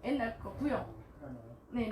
옛날 거 구형. 네.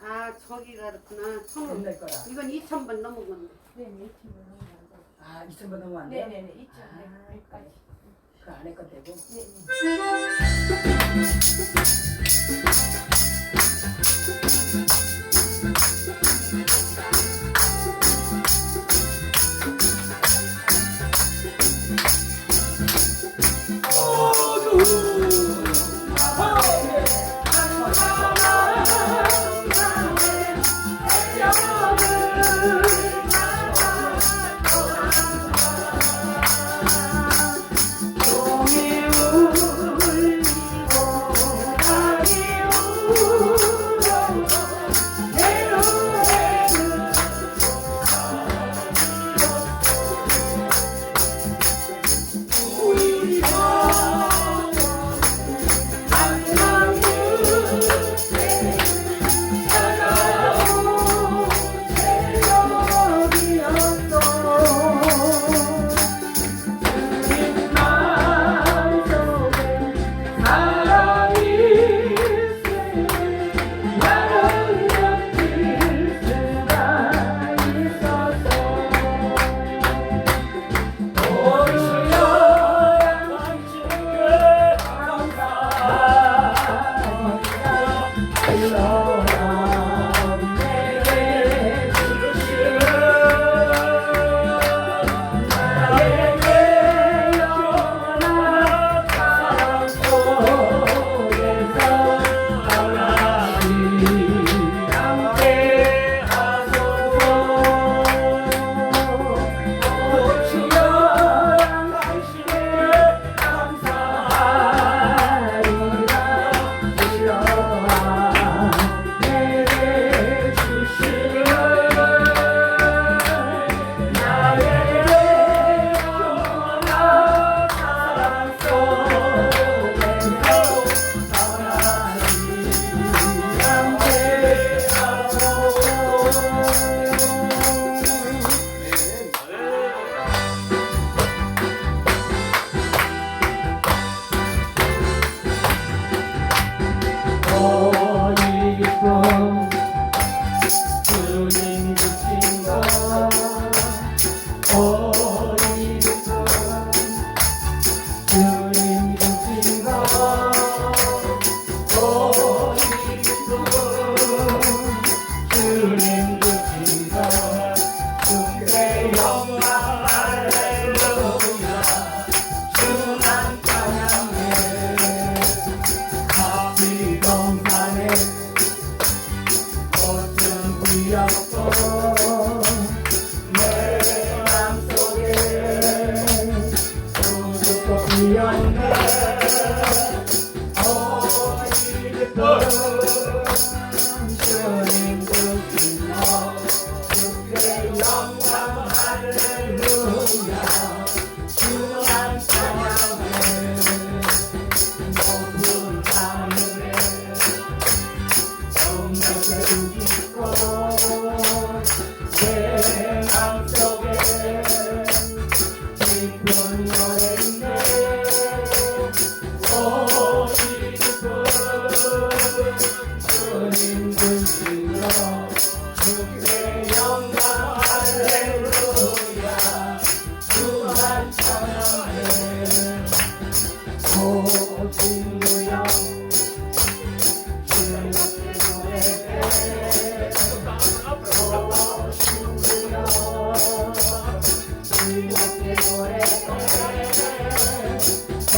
아 저기가 그렇구나. 옛날 거야. 이건 2,000번 넘어갔네. 네, 2,000번 넘으면 안 돼요. 아, 2,000번 넘으면 안 돼? 네네네, 2,000번까지. 그 안에 건 되고. 피었고 내 맘속에 우두꽃 피었네 어디든 주님 부시며 주께 영광 할렐루야 주만 찬양해 모든 하늘에 정답게 우기고 내 맘속에 깊은 노래인데 어디든 주님 부시며 주께 영광 할렐루야 주만 찬양해 오 친구여 즐겁게 노래해 오 친구여 즐겁게 노래해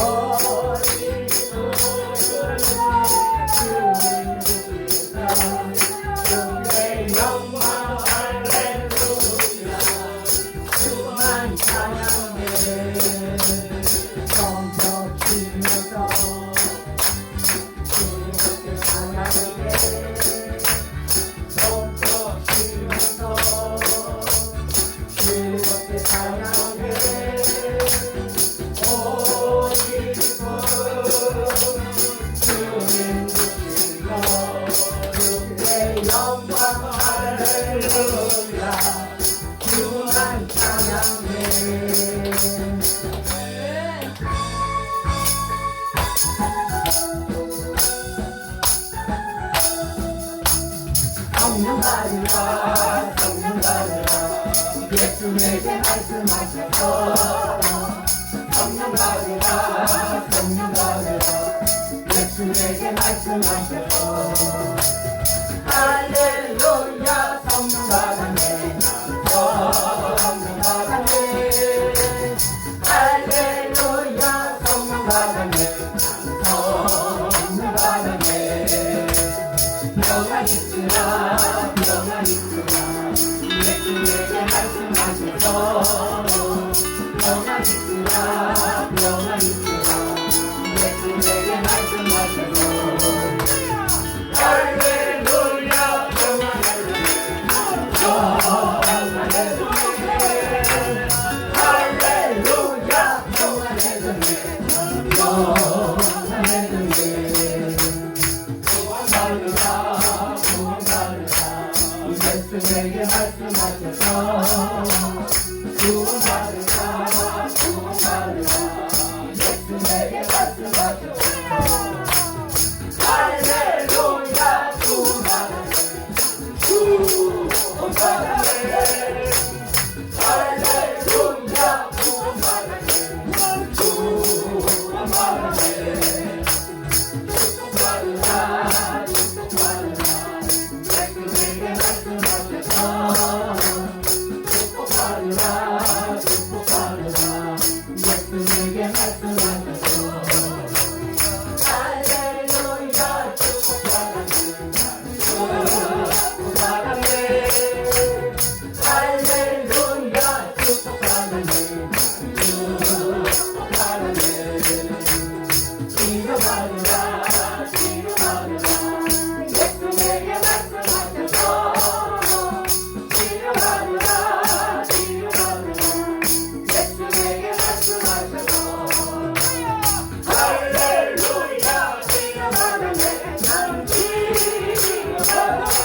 어디든 주님 부시며 주께 영광 할렐루야 주만 찬양해 멈춰치면서 즐겁게 찬양해 멈춰치면서 즐겁게 찬양해 어디든 주님 부시며 주께 영광 할렐루야 주만 찬양해 성령 받으라 성령 받으라 예수 내게 말씀하셔서 성령 받으라 성령 받으라 예수 내게 말씀하셔서 할렐루야 성령 받았네 성령 받았네 할렐루야 성령 받았네 성령 받았네 평안 있으라 평안 있으라 예수 내게 말씀하셔서 평안 있으라 평안 있으라 예수 내게 말씀하셔서 할렐루야 평안해 할렐루야 평안해 예수 내게 말씀하셔서 구원받으라 구원받으라 예수 내게 말씀하셔서 할렐루야 구원받으라 구원받으라 할렐루야 구원받으라 구원받으라 축복받으라 축복받으라 예수 내게 말씀하셔서 축복받으라 축복받으라 예수 내게 말씀하셔서 할렐루야 축복받으네 할렐루야 축복받으네 축복받으네 치료받으라 치료받으라 예수 내게 말씀하셔서 치료받으라 치료받으라 예수 내게 말씀하셔서 할렐루야 치료받으네 나는 치료받아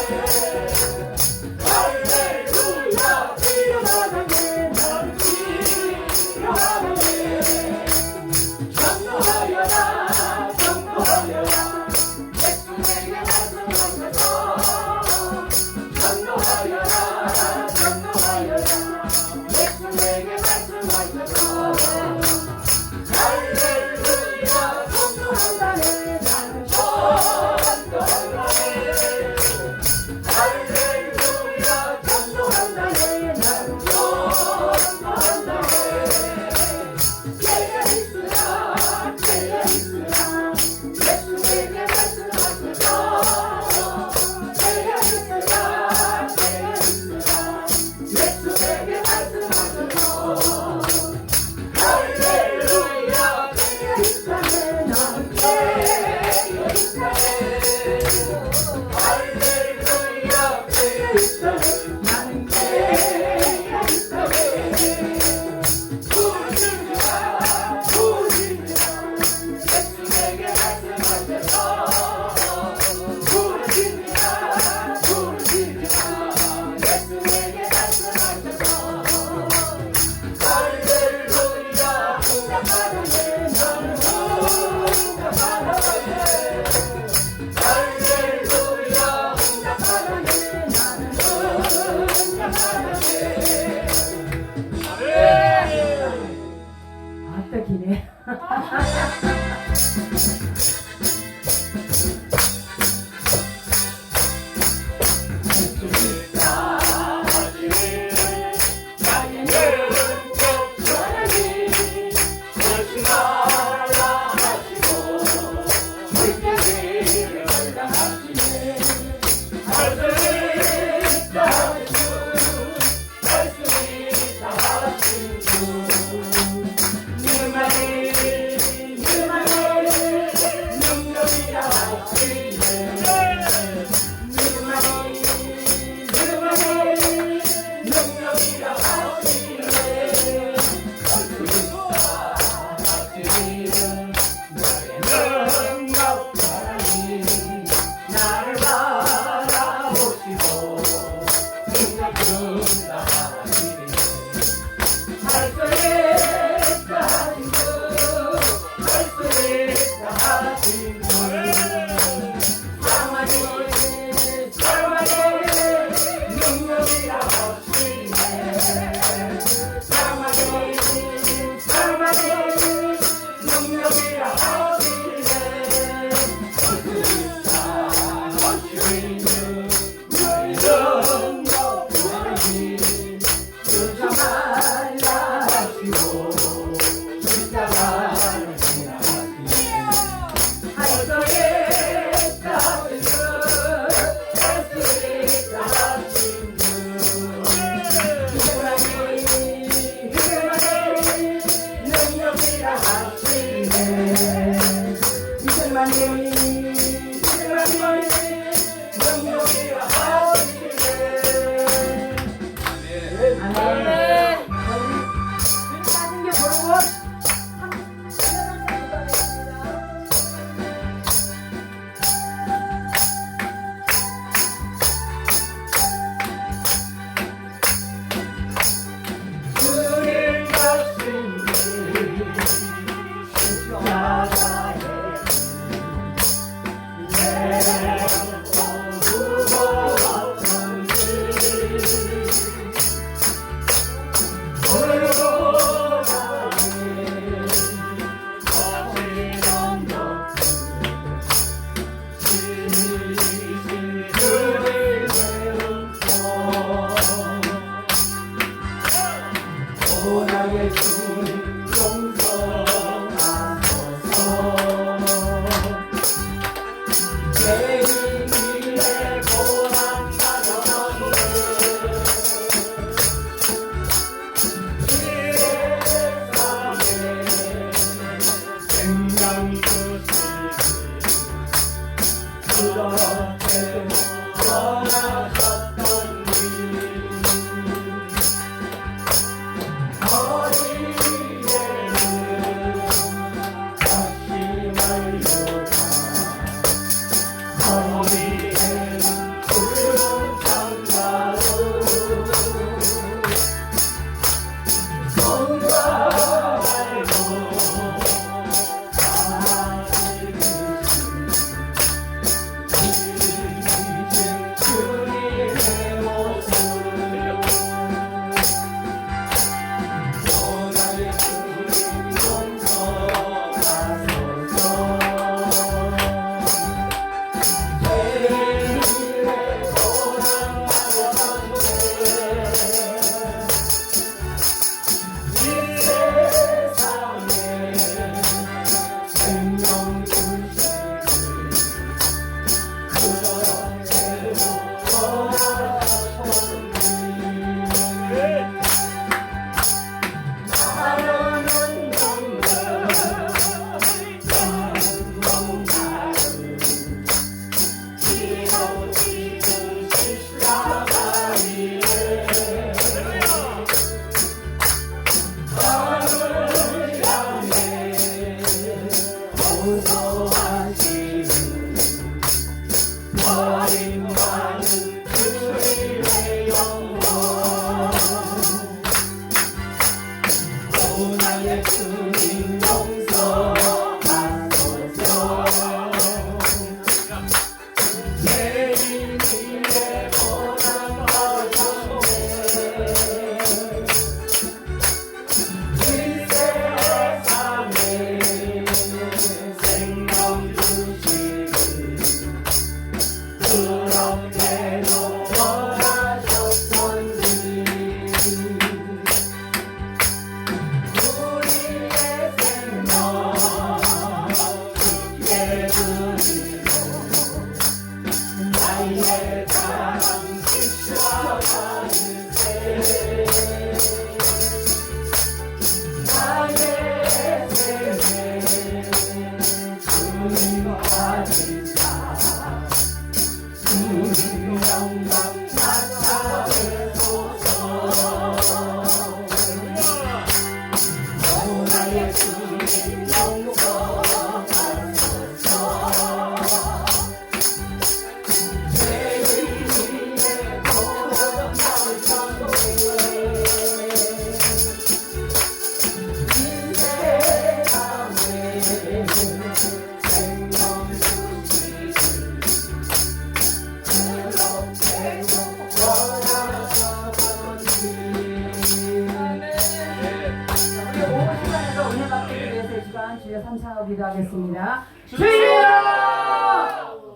주여 삼창하고 기도하겠습니다. 주여!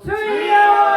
주여!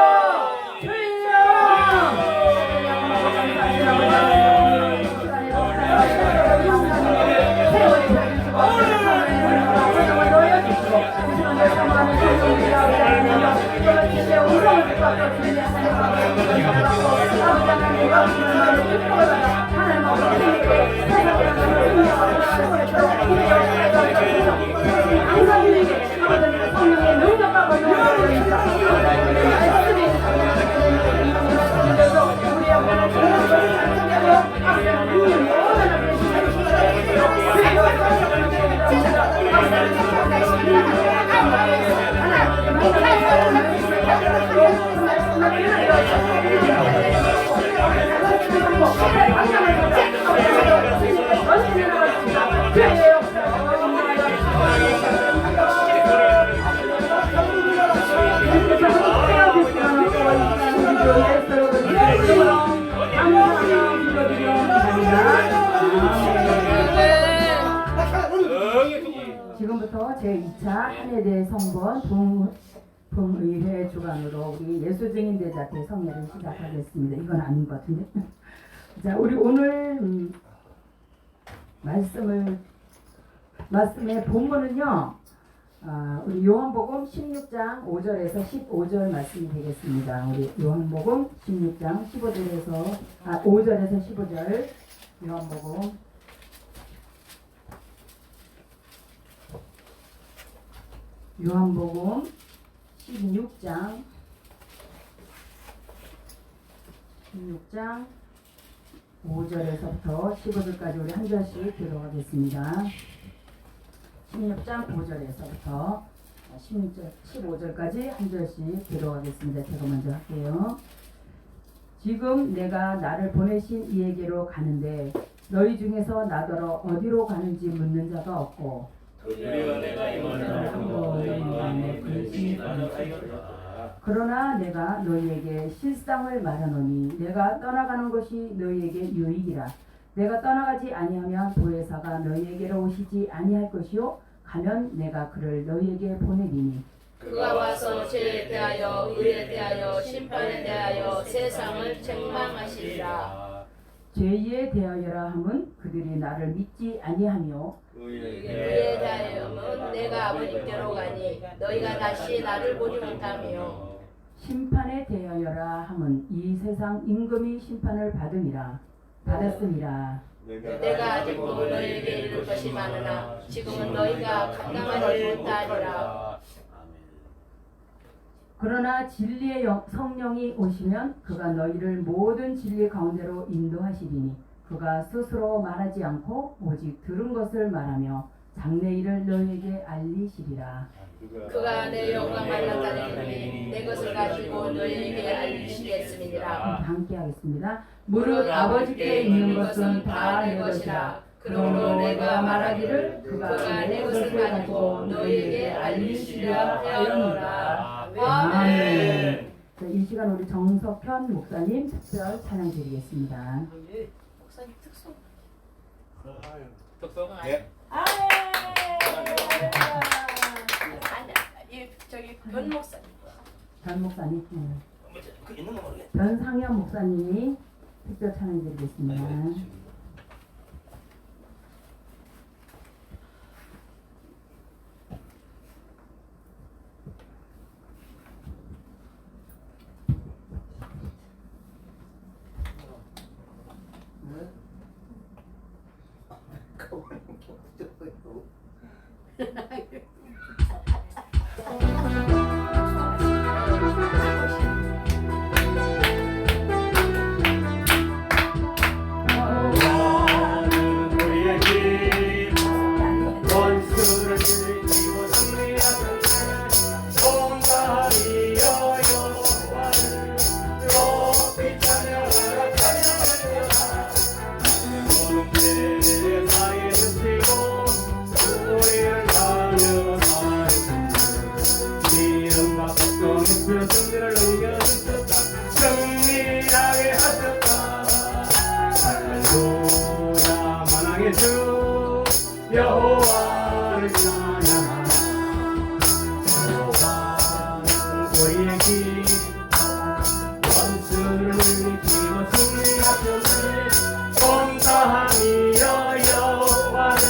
지금부터 제2차 한해대 성번 봉의회 주관으로 우리 예수증인대자께 성례를 시작하겠습니다. 이건 아닌 것 같은데. 자, 우리 오늘 말씀의 본문은요. 우리 요한복음 16장 5절에서 15절 말씀이 되겠습니다. 우리 요한복음 16장 5절에서 15절 요한복음 16장 5절에서부터 15절까지 우리 한 절씩 들어가겠습니다. 16장 5절에서부터 15절까지 한 절씩 들어가겠습니다. 제가 먼저 할게요. 지금 내가 나를 보내신 이에게로 가는데 너희 중에서 나더러 어디로 가는지 묻는 자가 없고 그러나 내가 너희에게 실상을 말하노니 내가 떠나가는 것이 너희에게 유익이라. 내가 떠나가지 아니하면 보혜사가 너희에게로 오시지 아니할 것이요 가면 내가 그를 너희에게 보내리니 그가 와서 죄에 대하여 의에 대하여 심판에 대하여 세상을 책망하시리라. 죄에 대하여라 함은 그들이 나를 믿지 아니하며 의에 대하여는 내가 아버지께로 가니 너희가 다시 나를 보지 못하며 심판에 대하여라 함은 이 세상 임금이 심판을 받았음이라. 내가 아직도 너희에게 이룰 것이 많으나 지금은 너희가 감당하지 못하리라. 그러나 진리의 성령이 오시면 그가 너희를 모든 진리 가운데로 인도하시리니 그가 스스로 말하지 않고 오직 들은 것을 말하며 장래일을 너희에게 알리시리라. 그가 내 영광을 나타내니 내 것을 가지고 너희에게 알리시겠습니다. 함께 하겠습니다. 무릇 아버지께 있는 것은 다 내 것이라. 그러므로 내가 말하기를 그가 내 것을 가지고 너희에게 알리시려 하였노라. 아멘. 이 시간 우리 정석현 목사님 특별 찬양 드리겠습니다. 목사님 특송. 예. 저기 변 목사님. 변 목사님, 변상현 목사님이 특별 찬양 드리겠습니다. 여호와를 찬양하라 여호와는 우리의 길 원수를 물리치고 승리하셨네 온 땅이여 여호와를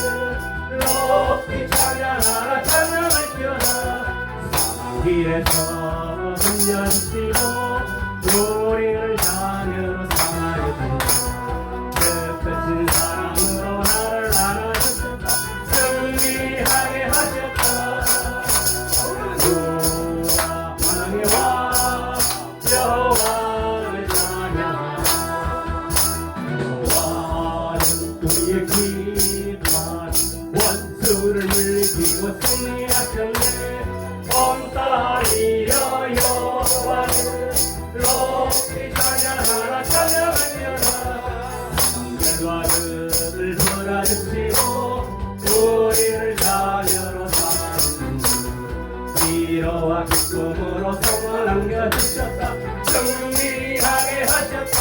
높이 찬양하라 찬양을 뛰어라 사망 길에서 흔들리시고 우리를 자녀로 삼아주셨다 그 끝은 사랑으로 나를 안아주셨다 승리하게 하셨다 주와 왕의 왕 여호와를 찬양하라 여호와는 우리의 기뻐 원수를 물리치고 승리하셨네 온 땅이여 여호와를 높이 찬양하라 찬양을 뛰어라 성결과 들을 돌아주시고 우리를 자녀로 삼아주시고 위로와 기쁨으로 성을 안겨주셨다 승리하게 하셨다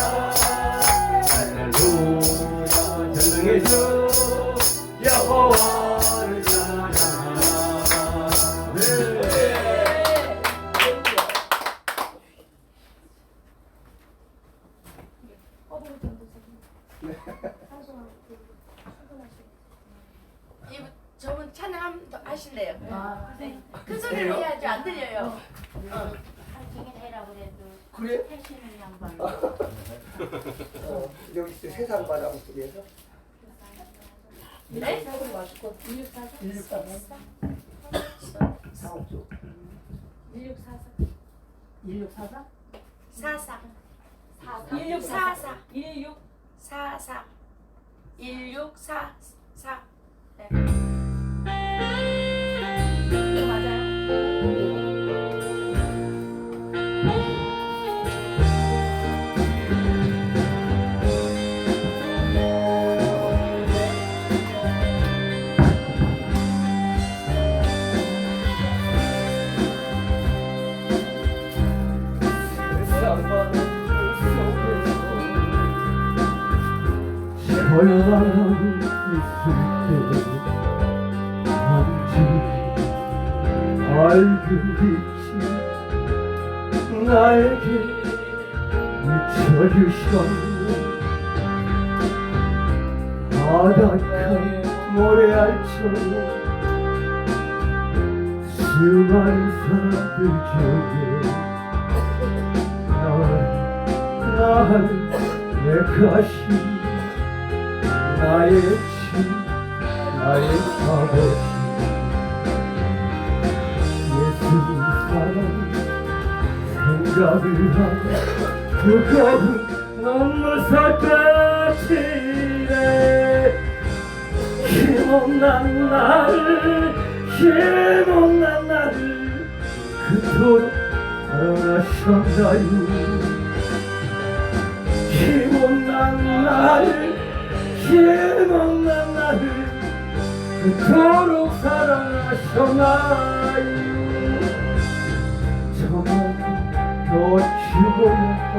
할렐루야 전능의 주 여호와를 찬양하라 네. 저분 찬양 하실래요? 아, 네. 큰 소리로 해야죠. 안 들려요. 하시긴 해라 그래도 그래? 하시는 양반 여기 세상 바람 속에서 네? 맛있고 1644 사옥주 1644 44 1644 44 1644 네. 맞아요. 조용한 있을 때 한지 밝은 빛이 나에게 비춰주셨네 바닷가 모래알처럼 수많은 사람들 중에 난 내 가심 나의 집 나의 아버지 예수님 사랑 생각을 하며 그거는 눈물 섞어지네 힘없는 나를 그토록 사랑하셨나요 힘없는 나를 그토록 사랑하셨나요 저만 너 죽어야 할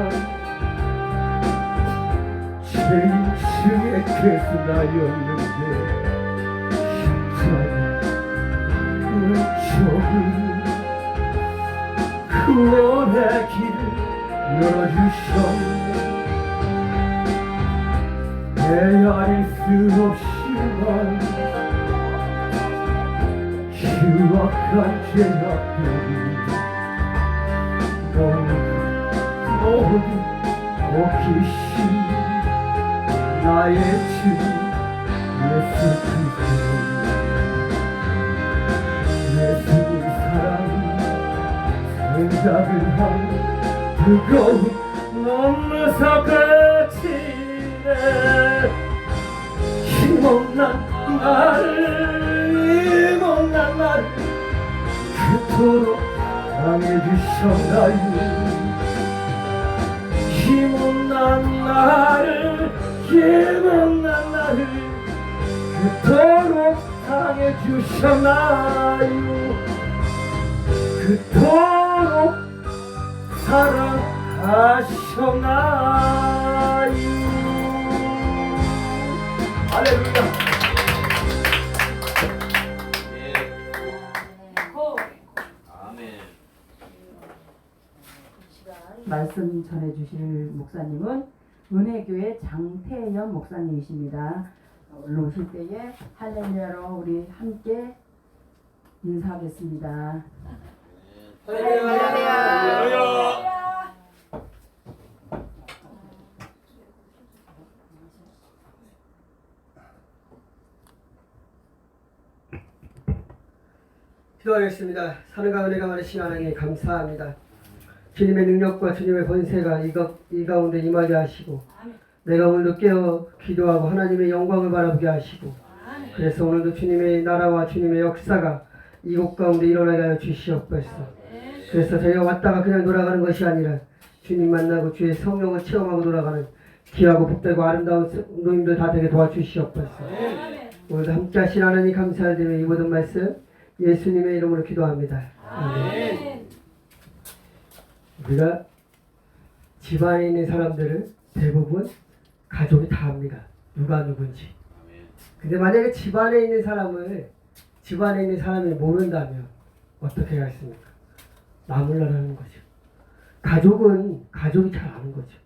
죄인층의 괴수나였는데 십자가 구원의 길을 열어주셨네 헤아릴 수 없지만 추악한 죄악들이 모두 호기심 나의 주 예수 그리스도 예수님 사랑 생각을 하며 뜨거운 눈물 섞어지네 힘없는 나를 그토록 당해주셨나요 힘없는 나를 그토록 당해주셨나요 그토록 사랑하셨나요 할렐루야 말씀 전해주실 목사님은 은혜교회 장태연 목사님이십니다. 올라오실 때에 할렐루야로 우리 함께 인사하겠습니다. 할렐루야. 기도하겠습니다. 사랑과 은혜가 많으신 하나님 감사합니다. 주님의 능력과 주님의 권세가 이 가운데 임하게 하시고 내가 오늘도 깨어 기도하고 하나님의 영광을 바라보게 하시고 그래서 오늘도 주님의 나라와 주님의 역사가 이곳 가운데 일어나게 하여 주시옵소서. 그래서 저희가 왔다가 그냥 돌아가는 것이 아니라 주님 만나고 주의 성령을 체험하고 돌아가는 귀하고 복되고 아름다운 성도님들 다 되게 도와주시옵소서. 오늘도 함께 하신 하나님 감사드리며 이 모든 말씀 예수님의 이름으로 기도합니다. 아멘. 우리가 집안에 있는 사람들은 대부분 가족이 다 압니다. 누가 누군지. 근데 만약에 집안에 있는 사람이 모른다면 어떻게 하겠습니까? 나몰라라는 거죠. 가족은 가족이 잘 아는 거죠.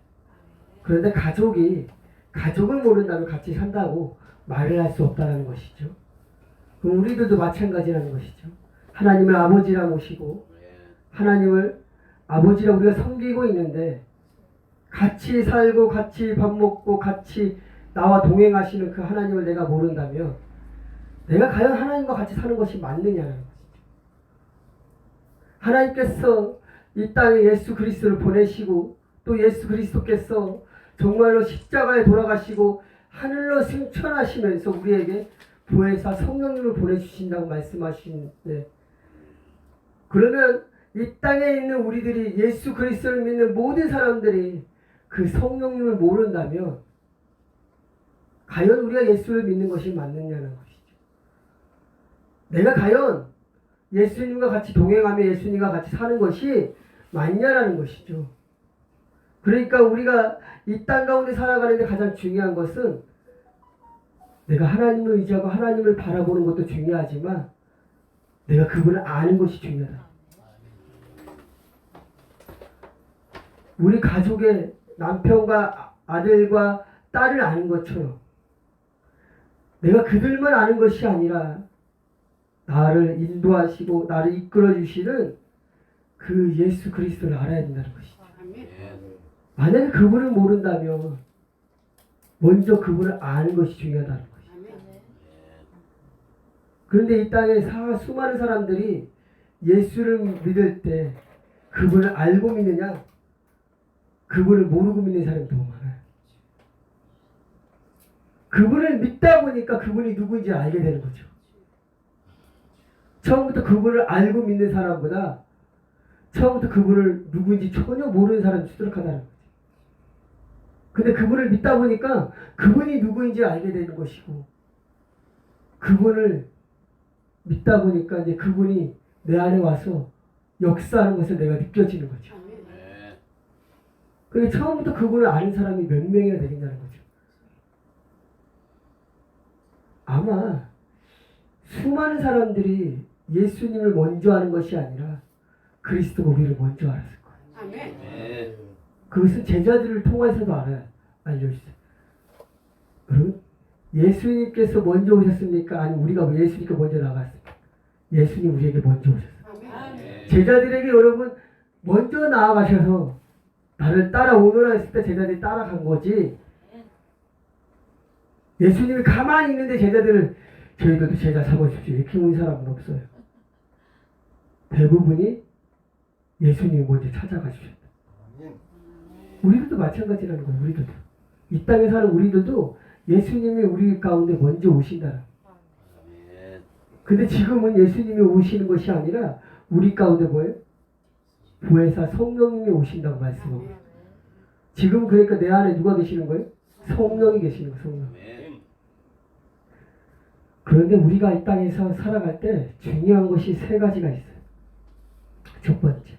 그런데 가족을 모른다면 같이 산다고 말을 할 수 없다는 것이죠. 그럼 우리들도 마찬가지라는 것이죠. 하나님을 아버지라 모시고 하나님을 아버지라 우리가 섬기고 있는데 같이 살고 같이 밥 먹고 같이 나와 동행하시는 그 하나님을 내가 모른다면 내가 과연 하나님과 같이 사는 것이 맞느냐는 것이죠. 하나님께서 이 땅에 예수 그리스도를 보내시고 또 예수 그리스도께서 정말로 십자가에 돌아가시고 하늘로 승천하시면서 우리에게 부활사 성령님을 보내주신다고 말씀하시는데 그러면 이 땅에 있는 우리들이 예수 그리스도를 믿는 모든 사람들이 그 성령님을 모른다면 과연 우리가 예수를 믿는 것이 맞느냐는 것이죠. 내가 과연 예수님과 같이 동행하며 예수님과 같이 사는 것이 맞냐라는 것이죠. 그러니까 우리가 이 땅 가운데 살아가는데 가장 중요한 것은 내가 하나님을 의지하고 하나님을 바라보는 것도 중요하지만 내가 그분을 아는 것이 중요하다. 우리 가족의 남편과 아들과 딸을 아는 것처럼 내가 그들만 아는 것이 아니라 나를 인도하시고 나를 이끌어 주시는 그 예수 그리스도를 알아야 된다는 것이죠. 만약에 그분을 모른다면 먼저 그분을 아는 것이 중요하다는 것이죠. 그런데 이 땅에 수많은 사람들이 예수를 믿을 때 그분을 알고 믿느냐 그분을 모르고 믿는 사람이 더 많아요. 그분을 믿다 보니까 그분이 누구인지 알게 되는 거죠. 처음부터 그분을 알고 믿는 사람보다 처음부터 그분을 누구인지 전혀 모르는 사람이 수두룩하다는 거죠. 근데 그분을 믿다 보니까 그분이 누구인지 알게 되는 것이고 그분을 믿다 보니까 이제 그분이 내 안에 와서 역사하는 것을 내가 느껴지는 거죠. 그리고 처음부터 그분을 아는 사람이 몇 명이나 되겠냐는 거죠. 아마 수많은 사람들이 예수님을 먼저 아는 것이 아니라 그리스도가 우리를 먼저 알았을 거예요. 아멘. 그것은 제자들을 통해서도 알려주세요. 여러분, 예수님께서 먼저 오셨습니까? 아니면 우리가 예수님께 먼저 나갔습니까? 예수님 우리에게 먼저 오셨어요. 아멘. 제자들에게 여러분 먼저 나아가셔서 나를 따라오너라 했을 때 제자들이 따라간 거지. 예수님이 가만히 있는데 제자들을 저희들도 제자 삼으십시오 이렇게 온 사람은 없어요. 대부분이 예수님이 먼저 찾아가주셨다. 우리들도 마찬가지라는 거예요. 우리들도 이 땅에 사는 우리들도 예수님이 우리 가운데 먼저 오신다는. 근데 지금은 예수님이 오시는 것이 아니라 우리 가운데 뭐예요? 부활사 성령님이 오신다고 말씀하고 지금 그러니까 내 안에 누가 계시는 거예요? 성령이 계시는 거예요. 성령. 그런데 우리가 이 땅에서 살아갈 때 중요한 것이 세 가지가 있어요. 첫 번째,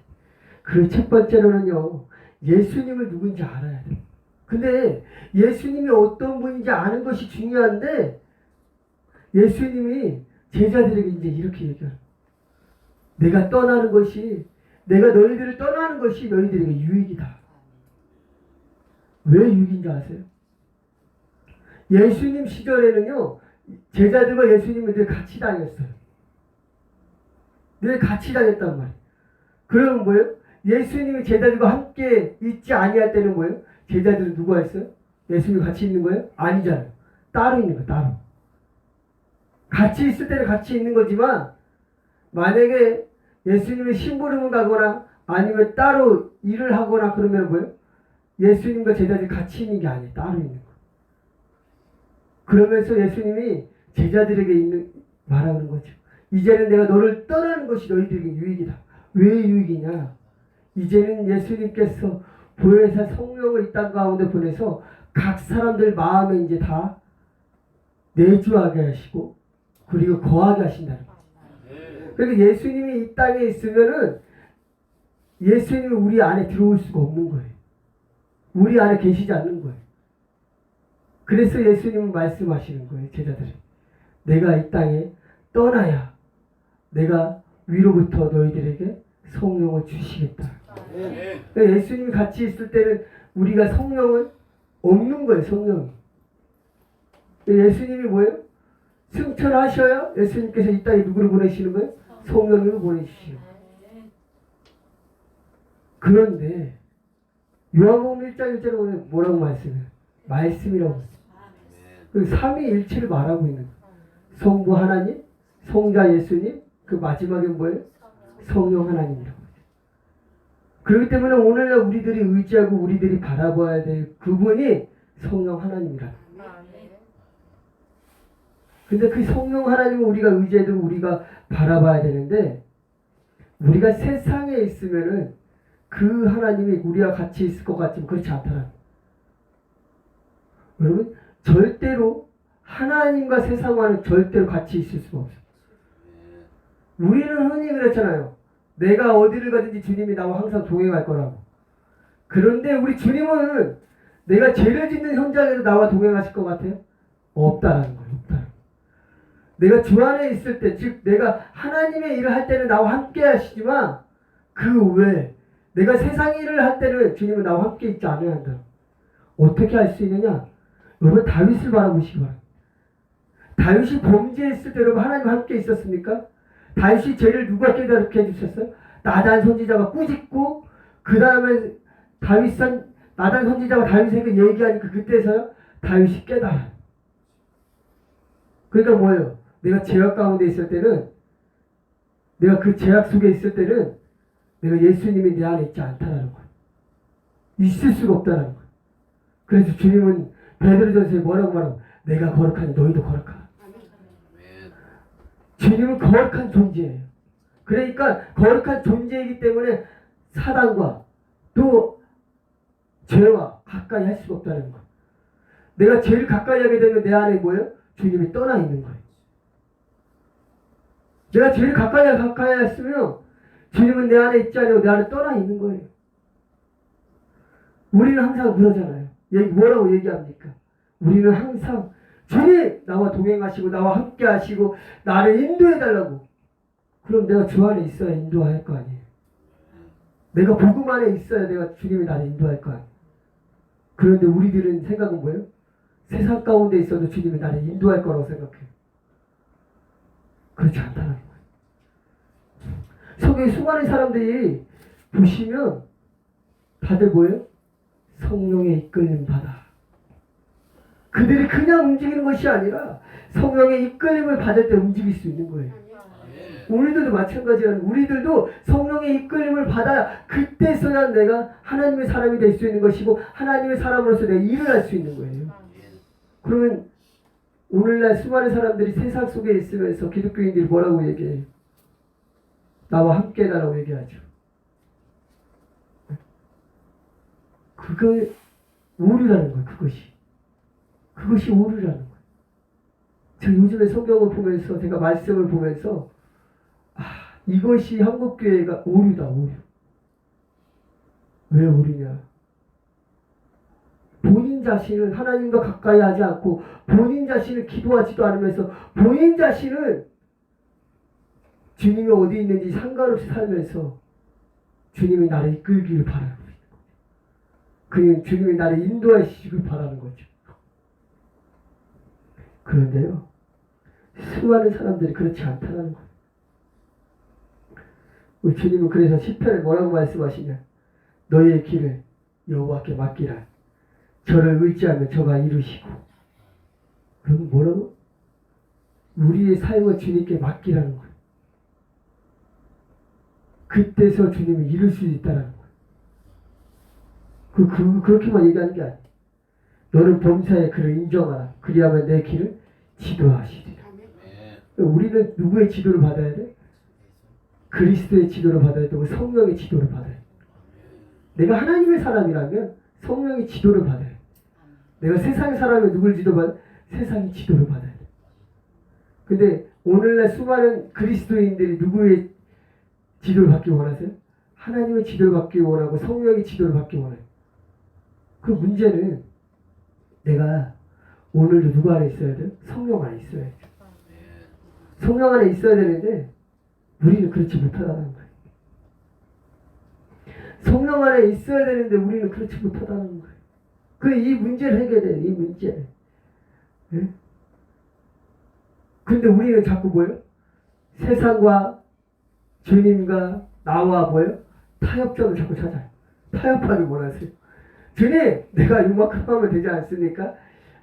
그 첫 번째로는요 예수님을 누군지 알아야 돼요. 근데 예수님이 어떤 분인지 아는 것이 중요한데 예수님이 제자들에게 이제 이렇게 얘기해요. 내가 너희들을 떠나는 것이 너희들에게 유익이다. 왜 유익인지 아세요? 예수님 시절에는요, 제자들과 예수님은 늘 같이 다녔어요. 늘 같이 다녔단 말이에요. 그러면 뭐예요? 예수님이 제자들과 함께 있지 아니할 때는 뭐예요? 제자들은 누가 있어요? 예수님이 같이 있는 거예요? 아니잖아요. 따로 있는 거예요. 따로. 같이 있을 때는 같이 있는 거지만 만약에 예수님의 심부름을 가거나 아니면 따로 일을 하거나 그러면 뭐예요? 예수님과 제자들이 같이 있는 게 아니에요. 따로 있는 거예요. 그러면서 예수님이 제자들에게 말하는 거죠. 이제는 내가 너를 떠나는 것이 너희들에게 유익이다. 왜 유익이냐? 이제는 예수님께서 보혜사 성령을 이 땅 가운데 보내서 각 사람들 마음에 이제 다 내주하게 하시고 그리고 거하게 하신다는 거예요. 그러니까 예수님이 이 땅에 있으면은 예수님이 우리 안에 들어올 수가 없는 거예요. 우리 안에 계시지 않는 거예요. 그래서 예수님은 말씀하시는 거예요. 제자들이. 내가 이 땅에 떠나야 내가 위로부터 너희들에게 성령을 주시겠다. 그러니까 예수님이 같이 있을 때는 우리가 성령을 없는 거예요. 성령이. 예수님이 뭐예요? 승천하셔야 예수님께서 이 땅에 누구를 보내시는 거예요? 성령을 보내주시는 거예요. 그런데 요한복음 1장 1절에 보면 뭐라고 말씀해요? 말씀이라고. 그 삼위일체를 말하고 있는 거예요. 성부 하나님, 성자 예수님, 그 마지막에 뭐예요? 성령 하나님이라고. 그렇기 때문에 오늘날 우리들이 의지하고 우리들이 바라봐야 될 그분이 성령 하나님이라. 근데 그 성령 하나님은 우리가 의지해야 되고 우리가 바라봐야 되는데 우리가 세상에 있으면은 그 하나님이 우리와 같이 있을 것 같지만 그렇지 않더라. 여러분 절대로 하나님과 세상과는 절대로 같이 있을 수가 없어요. 우리는 흔히 그랬잖아요. 내가 어디를 가든지 주님이 나와 항상 동행할 거라고. 그런데 우리 주님은 내가 죄를 짓는 현장에도 나와 동행하실 것 같아요? 없다라는 거예요. 없다라는 거예요. 내가 주 안에 있을 때, 즉 내가 하나님의 일을 할 때는 나와 함께 하시지만 그 외에 내가 세상 일을 할 때는 주님은 나와 함께 있지 않아야 한다. 어떻게 할 수 있느냐? 여러분 다윗을 바라보시기 바랍니다. 다윗이 범죄했을 때 여러분 하나님과 함께 있었습니까? 다윗이 죄를 누가 깨닫게 해주셨어요? 나단 선지자가 꾸짖고 그 다음에 나단 선지자가 다윗에게 얘기하니까 그때서요 다윗이 깨달아요. 그러니까 뭐예요? 내가 죄악 가운데 있을 때는 내가 그 죄악 속에 있을 때는 내가 예수님이 내 안에 있지 않다라는 거예요. 있을 수가 없다라는 거예요. 그래서 주님은 베드로전서에 뭐라고 말하고 내가 거룩하니 너희도 거룩하라. 주님은 거룩한 존재예요. 그러니까 거룩한 존재이기 때문에 사단과 또 죄와 가까이 할 수가 없다는 거예요. 내가 죄를 가까이 하게 되면 내 안에 뭐예요? 주님이 떠나 있는 거예요. 내가 죄를 가까이 했으면 주님은 내 안에 있지 않고 내 안에 떠나 있는 거예요. 우리는 항상 그러잖아요. 뭐라고 얘기합니까? 우리는 항상 주님 나와 동행하시고 나와 함께 하시고 나를 인도해달라고. 그럼 내가 주 안에 있어야 인도할 거 아니에요. 내가 복음 안에 있어야 내가 주님이 나를 인도할 거 아니에요. 그런데 우리들은 생각은 뭐예요? 세상 가운데 있어도 주님이 나를 인도할 거라고 생각해요. 그렇지 않다는 거예요. 속에 수많은 사람들이 보시면 다들 뭐예요? 성령의 이끌림 받아. 그들이 그냥 움직이는 것이 아니라 성령의 이끌림을 받을 때 움직일 수 있는 거예요. 우리들도 마찬가지라는 우리들도 성령의 이끌림을 받아야 그때서야 내가 하나님의 사람이 될 수 있는 것이고 하나님의 사람으로서 내가 일을 할 수 있는 거예요. 그러면 오늘날 수많은 사람들이 세상 속에 있으면서 기독교인들이 뭐라고 얘기해요? 나와 함께 해달라고 얘기하죠. 그게 오류라는 거예요. 그것이 오류라는 거예요. 저 요즘에 성경을 보면서 제가 말씀을 보면서 이것이 한국교회가 오류다. 오류. 왜 오류냐? 본인 자신을 하나님과 가까이 하지 않고 본인 자신을 기도하지도 않으면서 본인 자신을 주님이 어디 있는지 상관없이 살면서 주님이 나를 이끌기를 바라고 있는 거예요. 그냥 주님이 나를 인도하시길 바라는 거죠. 그런데요, 수많은 사람들이 그렇지 않다는 거예요. 우리 주님은 그래서 시편에 뭐라고 말씀하시냐? 너희의 길을 여호와께 맡기라. 저를 의지하면 저가 이루시고. 그럼 뭐라고? 우리의 삶을 주님께 맡기라는 거예요. 그때서 주님이 이룰 수 있다는 거예요. 그렇게만 얘기하는 게 아니에요. 너는 범사에 그를 인정하라. 그리하면 내 길을 지도하시리라. 우리는 누구의 지도를 받아야 돼? 그리스도의 지도를 받아야 되고 성령의 지도를 받아야 돼. 내가 하나님의 사람이라면 성령의 지도를 받아야 돼. 내가 세상의 사람이면 누굴 지도받아? 세상의 지도를 받아야 돼. 근데 오늘날 수많은 그리스도인들이 누구의 지도를 받기 원하세요? 하나님의 지도를 받기 원하고 성령의 지도를 받기 원해요. 그 문제는 내가 오늘도 누구 안에 있어야 돼요? 성령 안에 있어야죠. 성령 안에 있어야 되는데 우리는 그렇지 못하다는 거예요. 성령 안에 있어야 되는데 우리는 그렇지 못하다는 거예요. 이 문제를 해결해야 돼요. 이 문제를. 네? 근데 우리는 자꾸 뭐예요? 세상과 주님과 나와 뭐예요? 타협점을 자꾸 찾아요. 타협하기 원하세요. 주님, 내가 이만큼 하면 되지 않습니까?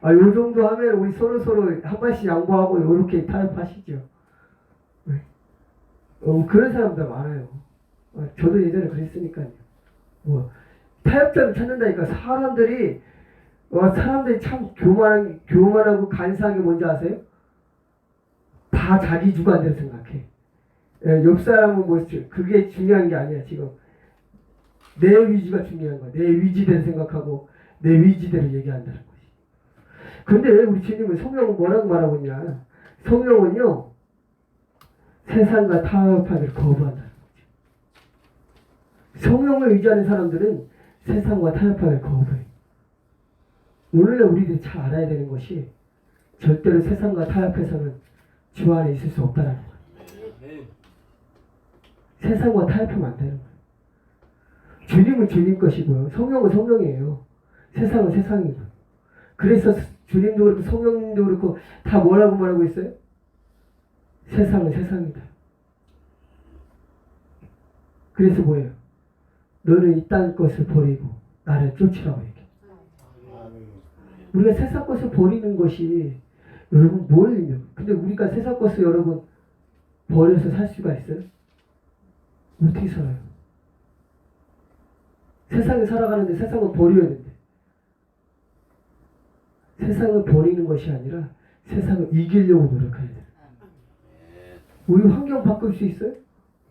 요 정도 하면 우리 서로 한 발씩 양보하고 이렇게 타협하시죠. 네? 그런 사람들 많아요. 저도 예전에 그랬으니까요. 타협점을 찾는다니까. 사람들이 참 교만하고 간사한 게 뭔지 아세요? 다 자기 주관대로 생각해. 옆 사람은 그게 중요한 게 아니야. 지금 내 위지가 중요한 거야. 내 위지대로 생각하고 내 위지대로 얘기한다는 거지. 근데 우리 주님은 성령은 뭐라고 말하고 있냐? 성령은요, 세상과 타협하기를 거부한다는 거죠. 성령을 의지하는 사람들은 세상과 타협하기를 거부해. 오늘날 우리들이 잘 알아야 되는 것이 절대로 세상과 타협해서는 주 안에 있을 수 없다는 거예요. 세상과 타협하면 안 되는 거예요. 주님은 주님 것이고요. 성령은 성령이에요. 세상은 세상이고. 그래서 주님도 그렇고 성령님도 그렇고 다 뭐라고 말하고 있어요? 세상은 세상이다. 그래서 뭐예요? 너는 이 땅 것을 버리고 나를 쫓으라고 얘기해. 우리가 세상 것을 버리는 것이 여러분 뭘 의미해요? 근데 우리가 세상 것을 여러분 버려서 살 수가 있어요? 어떻게 살아요? 세상에 살아가는데 세상을 버려야 되는데. 세상을 버리는 것이 아니라 세상을 이기려고 노력해야 돼요. 우리 환경 바꿀 수 있어요?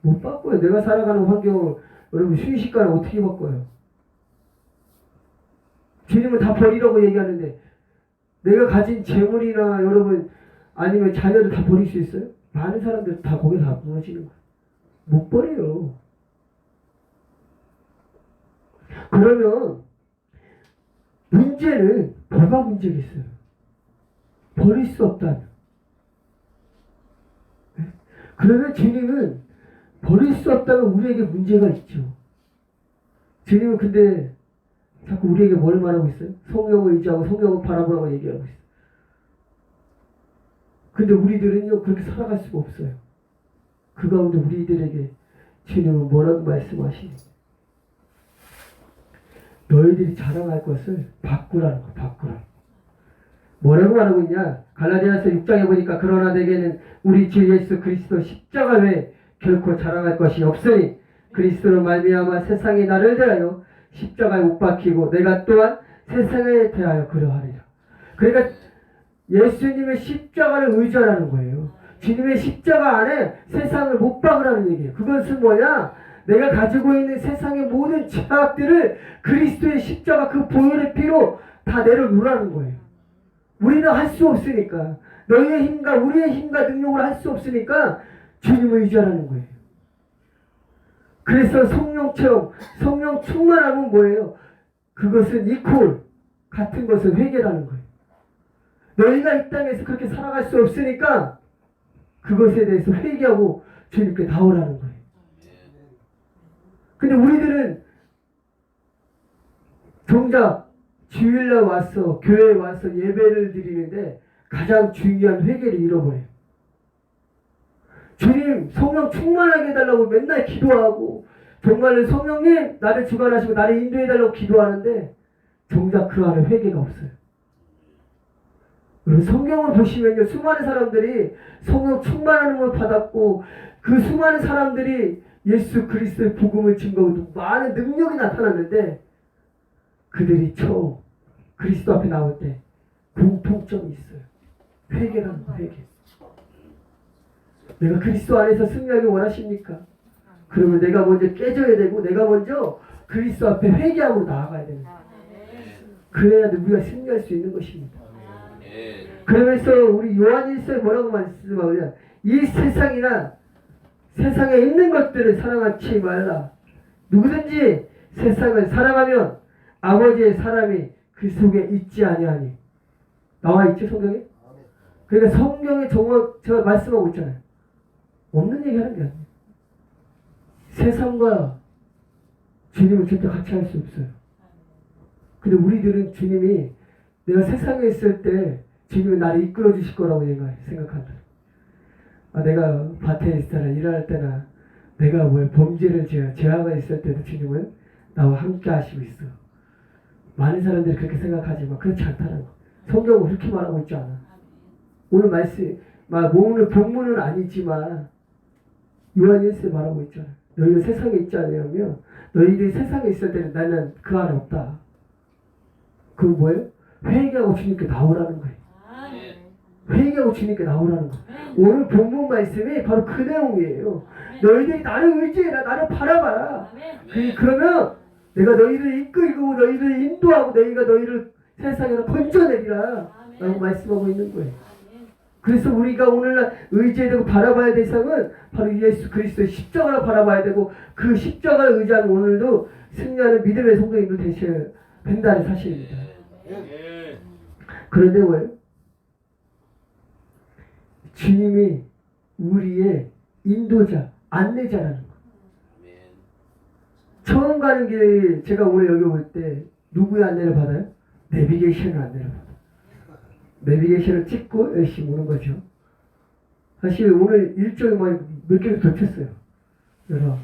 못 바꿔요. 내가 살아가는 환경을 여러분 순식간에 어떻게 바꿔요? 주님은 다 버리라고 얘기하는데 내가 가진 재물이나 여러분 아니면 자녀를 다 버릴 수 있어요? 많은 사람들 다 거기에 다 무너지는 거예요. 못 버려요. 그러면 문제는 뭐가 문제겠어요? 버릴 수 없다는. 그러면 주님은 버릴 수 없다면 우리에게 문제가 있죠. 주님은 근데 자꾸 우리에게 뭘 말하고 있어요? 성령을 의지하고 성령을 바라보라고 얘기하고 있어요. 근데 우리들은요 그렇게 살아갈 수가 없어요. 그 가운데 우리들에게 주님은 뭐라고 말씀하시니? 너희들이 자랑할 것을 바꾸라는 거, 바꾸라. 뭐라고 말하고 있냐? 갈라디아서 6장에 보니까 그러나 내게는 우리 주 예수 그리스도 십자가 외에 결코 자랑할 것이 없으니 그리스도로 말미암아 세상이 나를 대하여 십자가에 못 박히고 내가 또한 세상에 대하여 그러하리라. 그러니까 예수님의 십자가를 의지하라는 거예요. 주님의 십자가 안에 세상을 못 박으라는 얘기예요. 그것은 뭐냐? 내가 가지고 있는 세상의 모든 죄악들을 그리스도의 십자가 그 보혈의 피로 다 내려놓으라는 거예요. 우리는 할 수 없으니까. 너희의 힘과 우리의 힘과 능력으로 할 수 없으니까 주님을 의지하라는 거예요. 그래서 성령처럼 성령 충만하면 뭐예요? 그것은 이퀄 같은 것을 회개라는 거예요. 너희가 이 땅에서 그렇게 살아갈 수 없으니까 그것에 대해서 회개하고 주님께 나오라는 거예요. 근데 우리들은 정작 주일날 와서 교회에 와서 예배를 드리는데 가장 중요한 회개를 잃어버려요. 주님 성령 충만하게 해달라고 맨날 기도하고 정말로 성령님 나를 주관하시고 나를 인도해달라고 기도하는데 정작 그 안에 회개가 없어요. 여러분 성경을 보시면요 수많은 사람들이 성령 충만하는 걸 받았고 그 수많은 사람들이 예수 그리스도의 복음을 증거하고 많은 능력이 나타났는데 그들이 처음 그리스도 앞에 나올 때 공통점이 있어요. 회개라는 거, 회개. 내가 그리스도 안에서 승리하기 원하십니까? 그러면 내가 먼저 깨져야 되고 내가 먼저 그리스도 앞에 회개하고 나아가야 됩니다. 그래야 우리가 승리할 수 있는 것입니다. 그러면서 우리 요한일서에 뭐라고 말씀하냐? 이 세상이나 세상에 있는 것들을 사랑하지 말라. 누구든지 세상을 사랑하면 아버지의 사람이 그 속에 있지 아니하니. 나와 있죠 성경에? 그러니까 성경에 제가 말씀하고 있잖아요. 없는 얘기 하는 게 아니에요. 세상과 주님은 절대 같이 할 수 없어요. 근데 우리들은 주님이 내가 세상에 있을 때 주님은 나를 이끌어 주실 거라고 생각한다. 내가 밭에 있을 때나 일할 때나 내가 범죄를 죄가 있을 때도 주님은 나와 함께 하시고 있어. 많은 사람들이 그렇게 생각하지만 그렇지 않다는 거. 성경은 그렇게 말하고 있지 않아. 오늘 말씀, 오늘 본문은 아니지만 요한일서에 말하고 있잖아. 너희가 세상에 있지 않으면 너희들이 세상에 있을 때는 나는 그 안에 없다. 그건 뭐예요? 회개하고 주님께 나오라는 거예요. 회개하고 주님께 나오라는 거. 오늘 본문 말씀이 바로 그 내용이에요. 너희들이 나를 의지해라. 나를 바라봐라. 그러면 내가 너희를 이끌고 너희를 인도하고 내가 너희를 세상에서 건져내리라 라고 말씀하고 있는 거예요. 그래서 우리가 오늘날 의지해야 되고 바라봐야 될 대상은 바로 예수 그리스도의 십자가를 바라봐야 되고 그 십자가를 의지하는 오늘도 승리하는 믿음의 성도님들 되셔야 된다는 사실입니다. 그런데 왜? 주님이 우리의 인도자, 안내자라는 거. 처음 가는 길 제가 오늘 여기 올 때 누구의 안내를 받아요? 내비게이션을 안내를 받아요. 내비게이션을 찍고 열심히 오는 거죠. 사실 오늘 일정이 몇 개를 겹쳤어요. 그래서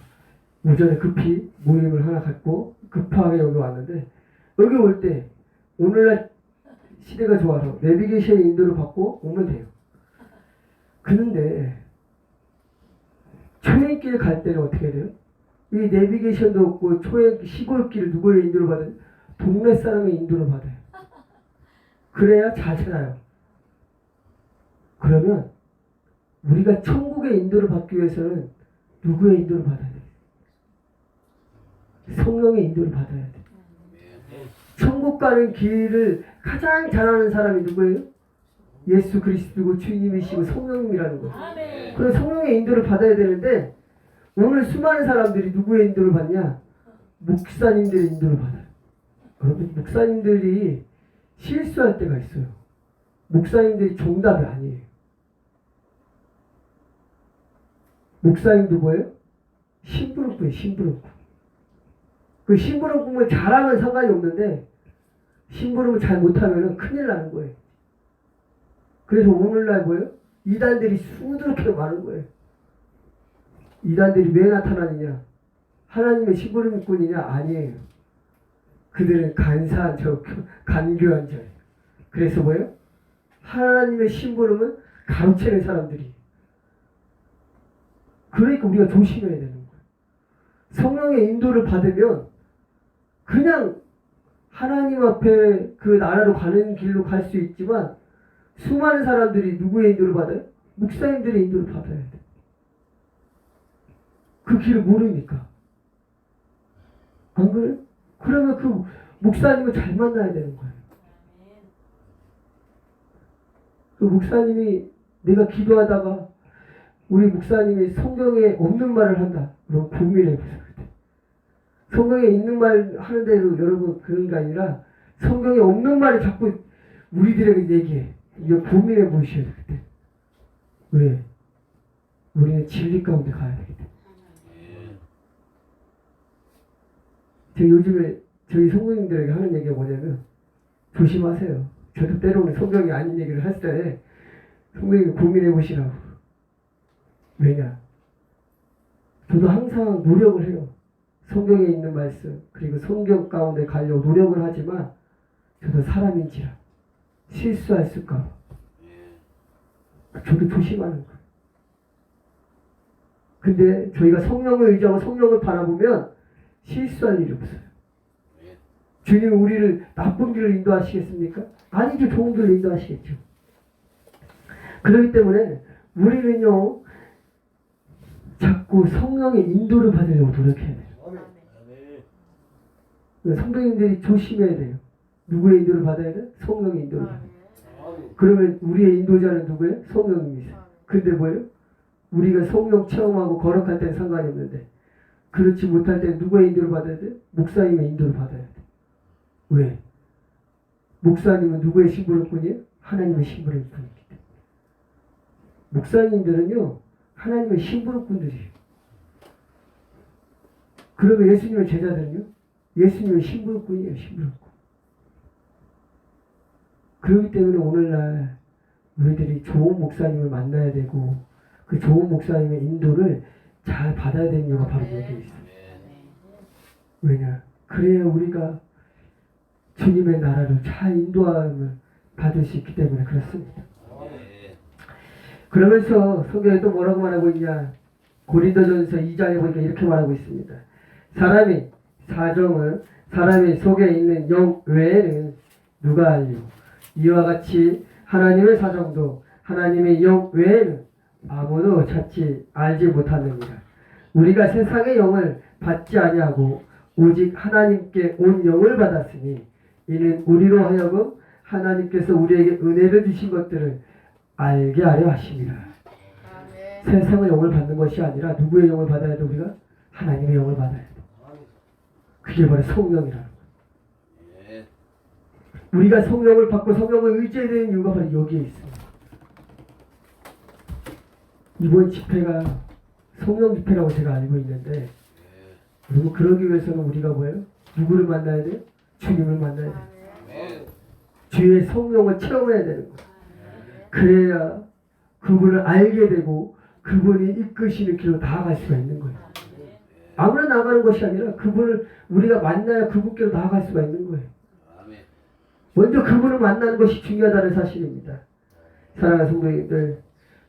오전에 급히 모임을 하나 갖고 급하게 여기 왔는데 여기 올 때 오늘날 시대가 좋아서 내비게이션 인도를 받고 오면 돼요. 그런데 초행길 갈 때는 어떻게 해야 돼요? 이 내비게이션도 없고 초행 시골길 누구의 인도를 받아요? 동네 사람의 인도를 받아요. 그래야 잘 찾아요. 그러면 우리가 천국의 인도를 받기 위해서는 누구의 인도를 받아야 돼요? 성령의 인도를 받아야 돼요. 천국 가는 길을 가장 잘 아는 사람이 누구예요? 예수 그리스도고 주님이시고 성령님이라는 거예요. 그래서 성령의 인도를 받아야 되는데 오늘 수많은 사람들이 누구의 인도를 받냐? 목사님들의 인도를 받아요. 여러분 목사님들이 실수할 때가 있어요. 목사님들이 정답이 아니에요. 목사님도 뭐예요? 심부름꾼이에요. 심부름꾼. 그 심부름꾼을 잘하면 상관이 없는데 심부름을 잘 못하면 큰일 나는 거예요. 그래서 오늘날 뭐예요? 이단들이 수두룩하게 많은 거예요. 이단들이 왜 나타나느냐? 하나님의 심부름꾼이냐? 아니에요. 그들은 간사한 간교한 자예요. 그래서 뭐예요? 하나님의 심부름은 가로채는 사람들이. 그러니까 우리가 조심해야 되는 거예요. 성령의 인도를 받으면 그냥 하나님 앞에 그 나라로 가는 길로 갈 수 있지만 수많은 사람들이 누구의 인도를 받아요? 목사님들의 인도를 받아야 돼. 그 길을 모르니까. 안 그래요? 그러면 그 목사님을 잘 만나야 되는 거예요. 그 목사님이 내가 기도하다가 우리 목사님이 성경에 없는 말을 한다. 그럼 고민해 보세요. 성경에 있는 말 하는 대로 여러분 그런 게 아니라 성경에 없는 말을 자꾸 우리들에게 얘기해. 이거 고민해 보셔야 돼. 그때. 왜? 우리는 진리 가운데 가야 되기 때문에. 제가 요즘에 저희 성도님들에게 하는 얘기가 뭐냐면 조심하세요. 저도 때로는 성경이 아닌 얘기를 할 때 성도님이 고민해 보시라고. 왜냐? 저도 항상 노력을 해요. 성경에 있는 말씀 그리고 성경 가운데 가려고 노력을 하지만 저도 사람인지라 실수할 수가 저도 조심하는 거예요. 근데 저희가 성령을 의지하고 성령을 바라보면 실수할 일이 없어요. 주님은 우리를 나쁜 길로 인도하시겠습니까? 아니죠. 좋은 길로 인도하시겠죠. 그렇기 때문에 우리는요 자꾸 성령의 인도를 받으려고 노력해야 돼요. 성도님들이 조심해야 돼요. 누구의 인도를 받아야 돼요? 성령의 인도를 받아야 돼요. 그러면 우리의 인도자는 누구예요? 성령님이세요. 근데 뭐예요? 우리가 성령 체험하고 거룩할 때는 상관이 없는데 그렇지 못할 때 누구의 인도를 받아야 돼요? 목사님의 인도를 받아야 돼요. 왜? 목사님은 누구의 심부름꾼이에요? 하나님의 심부름꾼이기 때문에. 목사님들은요 하나님의 심부름꾼들이에요. 그러면 예수님의 제자들은요? 예수님의 심부름꾼이에요. 심부름꾼. 그렇기 때문에 오늘날 우리들이 좋은 목사님을 만나야 되고 그 좋은 목사님의 인도를 잘 받아야 되는 이유가 바로 여기에 있어요. 왜냐? 그래야 우리가 주님의 나라를 잘 인도함을 받을 수 있기 때문에 그렇습니다. 그러면서 성경에 또 뭐라고 말하고 있냐? 고린도전서 2장에 보니까 이렇게 말하고 있습니다. 사람이 속에 있는 영 외에는 누가 알리요? 이와 같이 하나님의 사정도 하나님의 영 외에는 아무도 찾지 알지 못하느니라. 우리가 세상의 영을 받지 아니하고 오직 하나님께 온 영을 받았으니 이는 우리로 하여금 하나님께서 우리에게 은혜를 주신 것들을 알게 하려 하심이라. 세상의 영을 받는 것이 아니라 누구의 영을 받아야 돼? 우리가 하나님의 영을 받아야 돼. 그게 바로 성령이라는 거예요. 우리가 성령을 받고 성령을 의지해야 되는 이유가 바로 여기에 있습니다. 이번 집회가 성령 집회라고 제가 알고 있는데 그리고 그러기 위해서는 우리가 뭐예요? 누구를 만나야 돼요? 주님을 만나야 돼요. 주의 성령을 체험해야 되는 거예요. 그래야 그분을 알게 되고 그분이 이끄시는 길로 나아갈 수가 있는 거예요. 아무나 나가는 것이 아니라 그분을 우리가 만나야 그분께로 나아갈 수가 있는 거예요. 먼저 그분을 만나는 것이 중요하다는 사실입니다. 사랑하는 성도님들,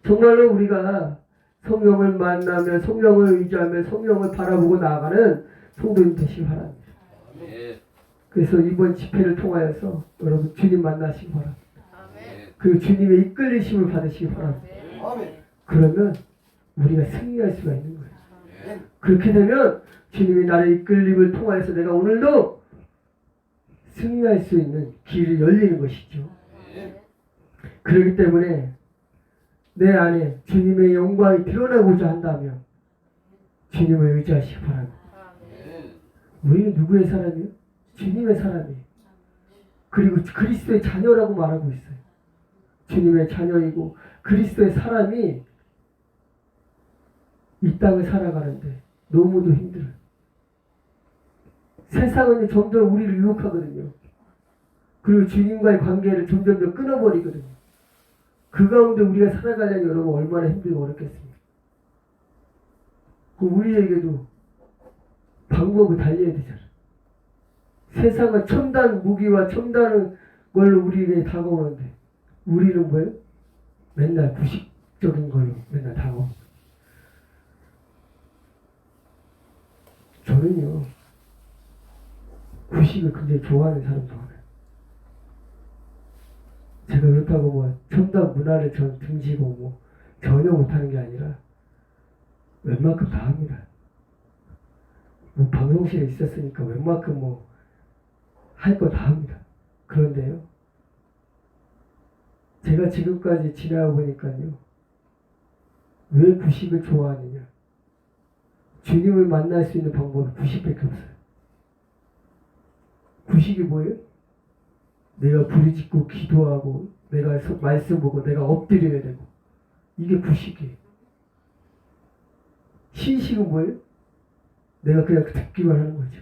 정말로 우리가 성령을 만나며 성령을 의지하며 성령을 바라보고 나아가는 성도님 되시기 바랍니다. 그래서 이번 집회를 통하여서 여러분 주님 만나시기 바랍니다. 그리고 주님의 이끌리심을 받으시기 바랍니다. 그러면 우리가 승리할 수가 있는 거예요. 그렇게 되면 주님이 나의 이끌림을 통하여서 내가 오늘도 승리할 수 있는 길이 열리는 것이죠. 그렇기 때문에 내 안에 주님의 영광이 드러나고자 한다면 주님을 의지하시기 바랍니다. 우리는 누구의 사람이에요? 주님의 사람이에요. 그리고 그리스도의 자녀라고 말하고 있어요. 주님의 자녀이고 그리스도의 사람이 이 땅을 살아가는데 너무도 힘들어요. 세상은 점점 우리를 유혹하거든요. 그리고 주님과의 관계를 점점 더 끊어버리거든요. 그 가운데 우리가 살아가려면 여러분 얼마나 힘들고 어렵겠습니까? 우리에게도 방법을 달려야 되잖아요. 세상은 첨단 무기와 첨단 걸로 우리에게 다가오는데 우리는 뭐예요? 맨날 구식적인 걸로 맨날 다가옵니다. 저는요 구식을 굉장히 좋아하는 사람도 많아요. 제가 그렇다고 뭐 첨단 문화를 전 등지고 뭐 전혀 못하는 게 아니라 웬만큼 다 합니다. 뭐 방송실에 있었으니까 웬만큼 뭐 할 거 다 합니다. 그런데요 제가 지금까지 지나가 보니까요 왜 구식을 좋아하느냐? 주님을 만날 수 있는 방법은 구식밖에 없어요. 구식이 뭐예요? 내가 부르짖고 기도하고 내가 말씀 보고 내가 엎드려야 되고 이게 구식이에요. 신식은 뭐예요? 내가 그냥 듣기만 하는 거죠.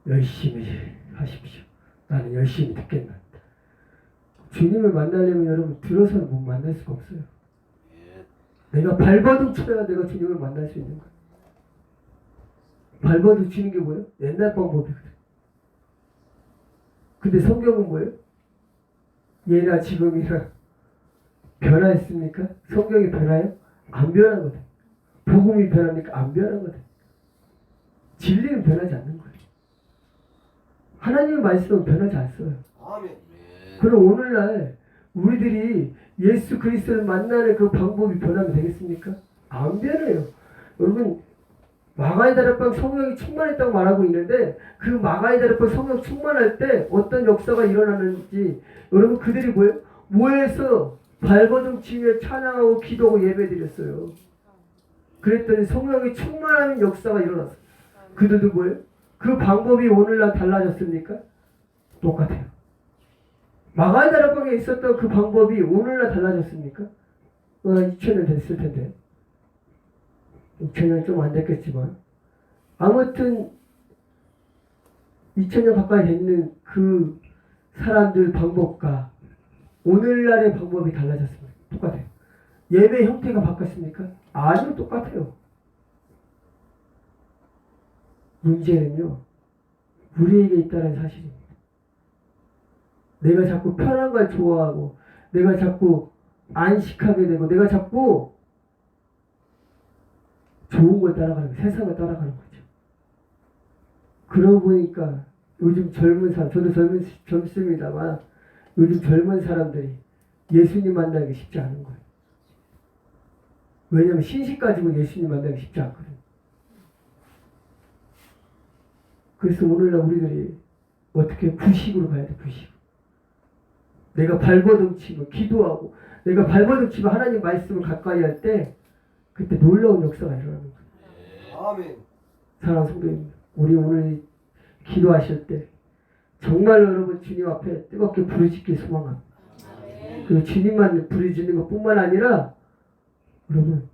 열심히 하십시오. 나는 열심히 듣겠다. 주님을 만나려면 여러분 들어서는 못 만날 수가 없어요. 내가 발버둥 쳐야 내가 주님을 만날 수 있는 거예요. 발버둥 치는 게 뭐예요? 옛날 방법이거든. 근데 성경은 뭐예요? 예나 지금이나 변화했습니까? 성경이 변화해요? 안 변하거든. 복음이 변합니까? 안 변하거든. 진리는 변하지 않는 거예요. 하나님의 말씀은 변하지 않어요. 그럼 오늘날 우리들이 예수 그리스도를 만나는 그 방법이 변하면 되겠습니까? 안 변해요. 여러분 마가의 다락방 성령이 충만했다고 말하고 있는데 그 마가의 다락방 성령 충만할 때 어떤 역사가 일어나는지 여러분 그들이 뭐예요? 모여서 발버둥 치며 찬양하고 기도하고 예배드렸어요. 그랬더니 성령이 충만한 역사가 일어났어요. 그들도 뭐예요? 그 방법이 오늘날 달라졌습니까? 똑같아요. 마가의 다락방에 있었던 그 방법이 오늘날 달라졌습니까? 2000년 됐을 텐데 2000년 좀 안 됐겠지만 아무튼 2000년 가까이 됐는 그 사람들 방법과 오늘날의 방법이 달라졌습니다. 똑같아요. 예배 형태가 바뀌었습니까? 아주 똑같아요. 문제는요 우리에게 있다는 사실입니다. 내가 자꾸 편한 걸 좋아하고 내가 자꾸 안식하게 되고 내가 자꾸 좋은 걸 따라가는 거예요. 세상을 따라가는 거죠. 그러고 보니까 요즘 젊은 사람, 저도 젊습니다만 요즘 젊은 사람들이 예수님 만나기 쉽지 않은 거예요. 왜냐하면 신식 가지고 예수님 만나기 쉽지 않거든요. 그래서 오늘날 우리들이 어떻게 부식으로 가야 돼, 부식. 내가 발버둥 치고 기도하고 내가 발버둥 치고 하나님 말씀을 가까이 할 때 그때 놀라운 역사가 일어나는 거예요. 아멘. 사랑하는 성도님, 우리 오늘 기도하실 때 정말 여러분 주님 앞에 뜨겁게 부르짖길 소망합니다. 그리고 주님만 부르짖는 것뿐만 아니라 여러분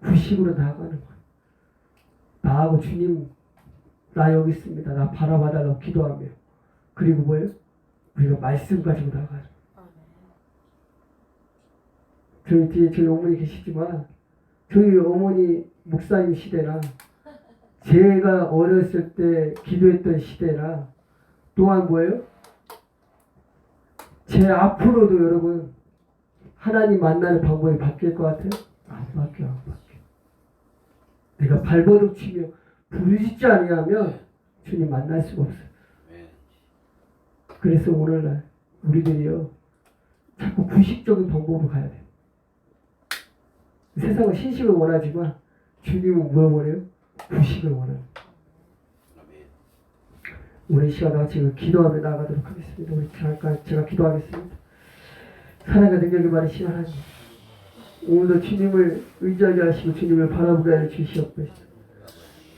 구식으로 나아가는 거예요. 나하고 주님 나 여기 있습니다. 나 바라봐달라고 기도하며 그리고 뭐예요? 우리가 말씀 가지고 나가요. 저희 뒤에 저희 어머니 계시지만 저희 어머니 목사님 시대나 제가 어렸을 때 기도했던 시대나 또한 뭐예요? 제 앞으로도 여러분 하나님 만나는 방법이 바뀔 것 같아요? 안 바뀌어, 안 바뀌어. 내가 발버둥 치며 부르짖지 아니하면 주님 만날 수가 없어요. 그래서 오늘날 우리들이요 자꾸 구식적인 방법으로 가야 돼요. 세상은 신식을 원하지만 주님은 뭘 원해요? 구식을 원해요. 우리 시간 같이 기도하며 나가도록 하겠습니다. 우리 잠깐 제가 기도하겠습니다. 사랑과 능력이 많으신 하나님, 오늘도 주님을 의지하게 하시고 주님을 바라보게 하여 주시옵소서.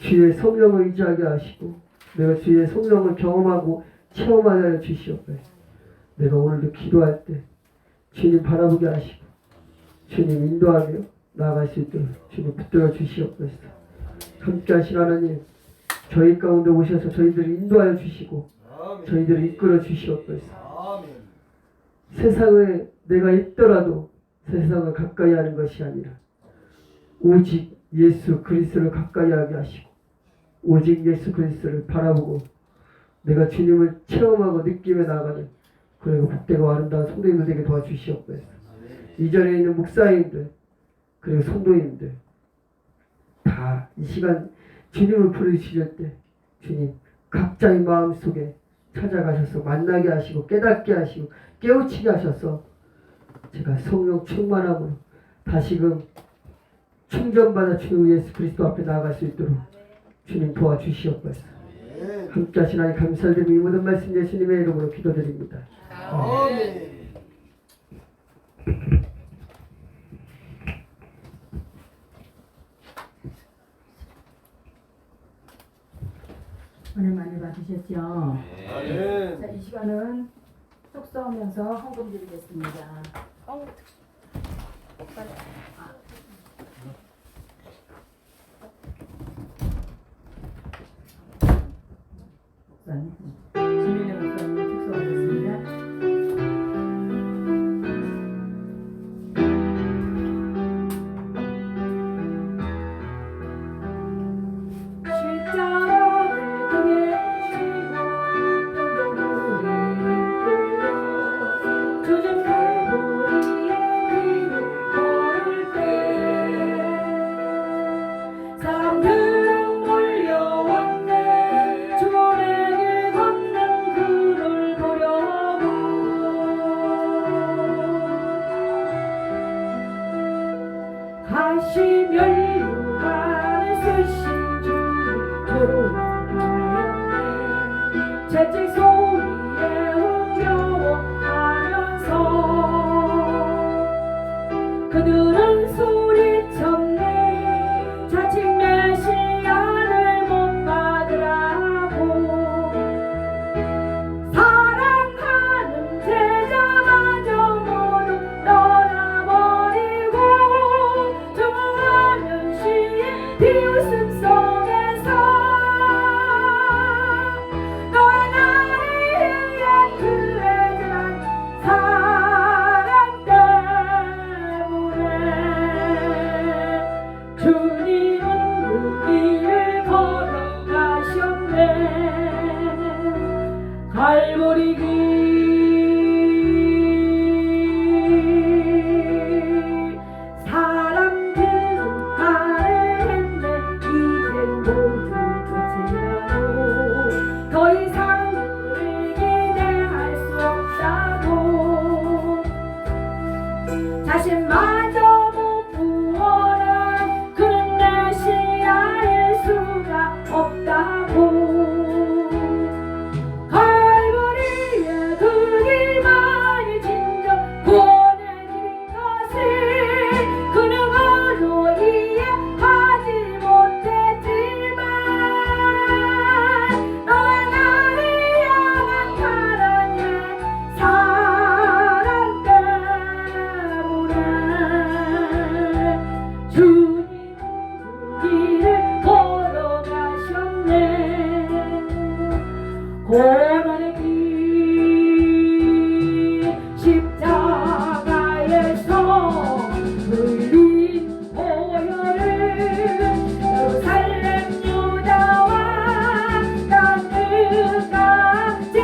주의 성령을 의지하게 하시고 내가 주의 성령을 경험하고 체험하게 하여 주시옵소서. 내가 오늘도 기도할 때 주님 바라보게 하시고 주님 인도하며 나아갈 수 있도록 주님 붙들어 주시옵소서. 함께 하신 하나님, 저희 가운데 오셔서 저희들을 인도하여 주시고 저희들을 이끌어 주시옵소서. 세상에 내가 있더라도 세상을 가까이 하는 것이 아니라 오직 예수 그리스도를 가까이 하게 하시고 오직 예수 그리스도를 바라보고 내가 주님을 체험하고 느끼며 나아가는 그리고 복되고 아름다운 성도님들 되게 도와주시옵소서. 이 자리에 있는 목사님들 그리고 성도님들 다 이 시간 주님을 부르시실 때 주님 각자의 마음속에 찾아가셔서 만나게 하시고 깨닫게 하시고 깨우치게 하셔서 제가 성령 충만함으로 다시금 충전받아 주 예수 그리스도 앞에 나아갈 수 있도록 주님 도와주시옵소서. 함께 하신 하나님 감사드리며 이 모든 말씀 예수님의 이름으로 기도드립니다. 아멘. 은혜 많이 받으셨죠? 아멘. 자, 이 시간은 속삭이면서 헌금 드리겠습니다. 목사님, 김민혜 목사님 축소하겠습니다. 채찍 소리에 흥겨워하면서 그들은 소리쳤네. 자칫 메시아를 못 받으라고. 사랑하는 제자마저 모두 떠나버리고 조용하는 시의 비웃음 속에서 갈보리 길 사람들은 말을 했네. 이젠 모두 끝이라고. 더 이상 그를 기대할 수 없다고. 자신마저 못 구원한 그는 메시아일 수가 없다고. 고난의 길 십자가에서 흘린 보혈은 예루살렘 유다와 땅끝까지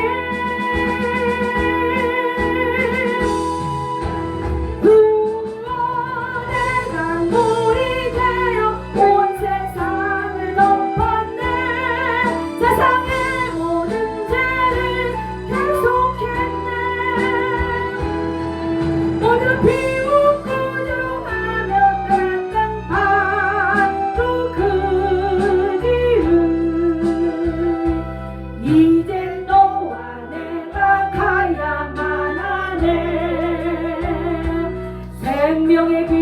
구원의 강물이 되어 온 세상을 덮었네. 세상의 모든 모두 비웃고 조롱하며 뺐던 바로 그 길을 이제 너와 내가 가야만 하네. 생명의 길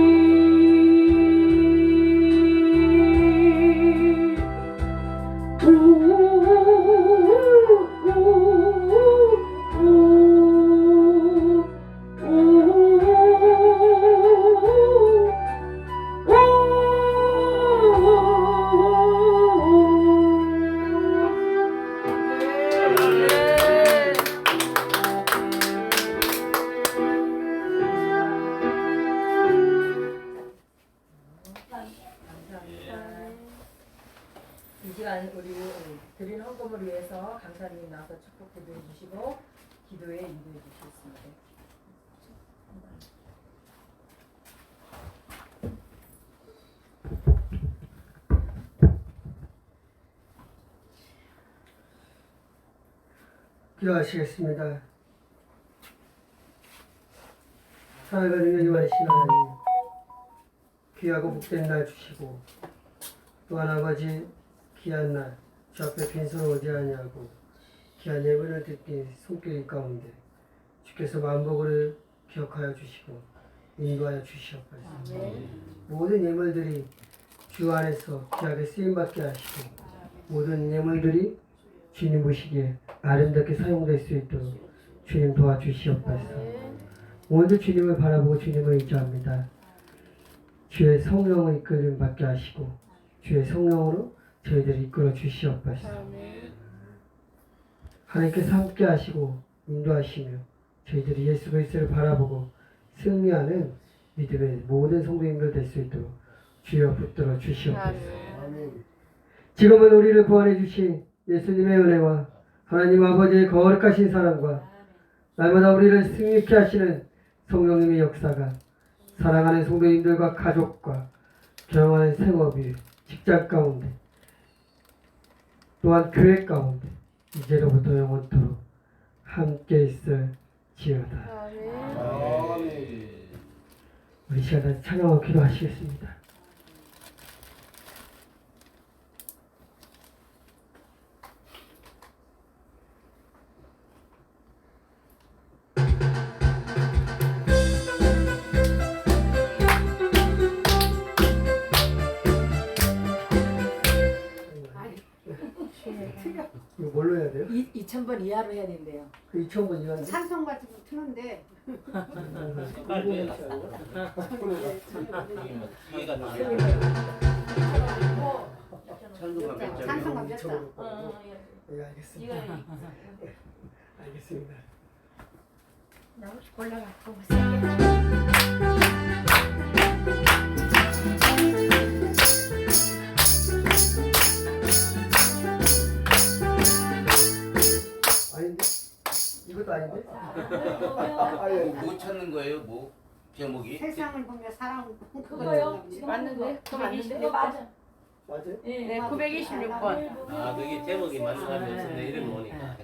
이 시간 우리 드린 헌금을 위해서 강사님 나와서 축복 기도해 주시고 기도에 인도해 주시겠습니다. 기도하시겠습니다. 사랑과 능력이 많으신 하나님, 귀하고 복된 날 주시고 또한 아버지 귀한 날 주 앞에 빈손을 어디하냐고 귀한 예배를 듣기 손길 가운데 주께서 만복을 기억하여 주시고 인도하여 주시옵소서. 모든 예물들이 주 안에서 귀하게 쓰임받게 하시고 모든 예물들이 주님 보시기에 아름답게 사용될 수 있도록 주님 도와주시옵소서. 오늘도 주님을 바라보고 주님을 의지합니다. 주의 성령의 이끌림 받게 하시고 주의 성령으로 저희들을 이끌어 주시옵소서. 하나님께서 함께 하시고 인도하시며 저희들이 예수 그리스도를 바라보고 승리하는 믿음의 모든 성도님들 될 수 있도록 주여 붙들어 주시옵소서. 아멘. 지금은 우리를 구원해 주신 예수님의 은혜와 하나님 아버지의 거룩하신 사랑과 날마다 우리를 승리케 하시는 성령님의 역사가 사랑하는 성도님들과 가족과 경영하는 생업이 직장 가운데 또한 교회 가운데 이제로부터 영원토록 함께 있을지어다. 아멘. 우리 시간 찬양하고 기도하시겠습니다. 이거 뭘로 해야 돼요? 2,000번 이하로 해야 된대요. 그 2,000번 이하는 찬송 가지고 트는데 찬송 감겼다. 네, 알겠습니다. 알겠습니다. 나 혹시 골라갖고 오세요. 아닌데? 이것도 아닌데? 뭐 찾는 거예요? 뭐 제목이? 세상을 보며 사랑 그거요? 맞는데? 그거 맞는데? 그거 맞아. 맞아요? 네, 926번. 아 그게 제목이 맞춰가면서 내 이름 오니까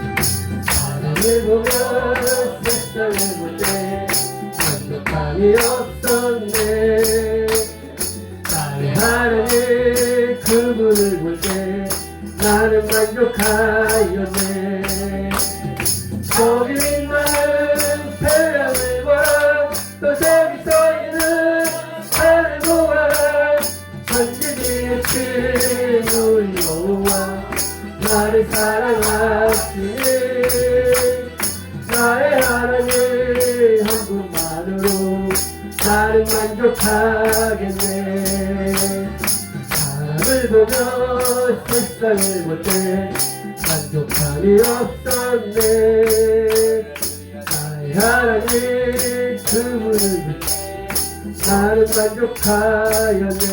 하늘을 보며 세상을 볼 때 만족함이 없었네. 나의 하나님 그분을 볼 때 나는 만족하였네. 저기 있는 태양을 봐, 또 저기 서 있는 하늘 보아, 천지의 큰 우리 여호와 나를 사랑하시네. 나의 하나님 한 분만으로 나는 만족하겠네. 사람을 보며 세상을 볼 때 만족함이 없었네. 나의 하나님 그분을 볼 때 나는 만족하였네.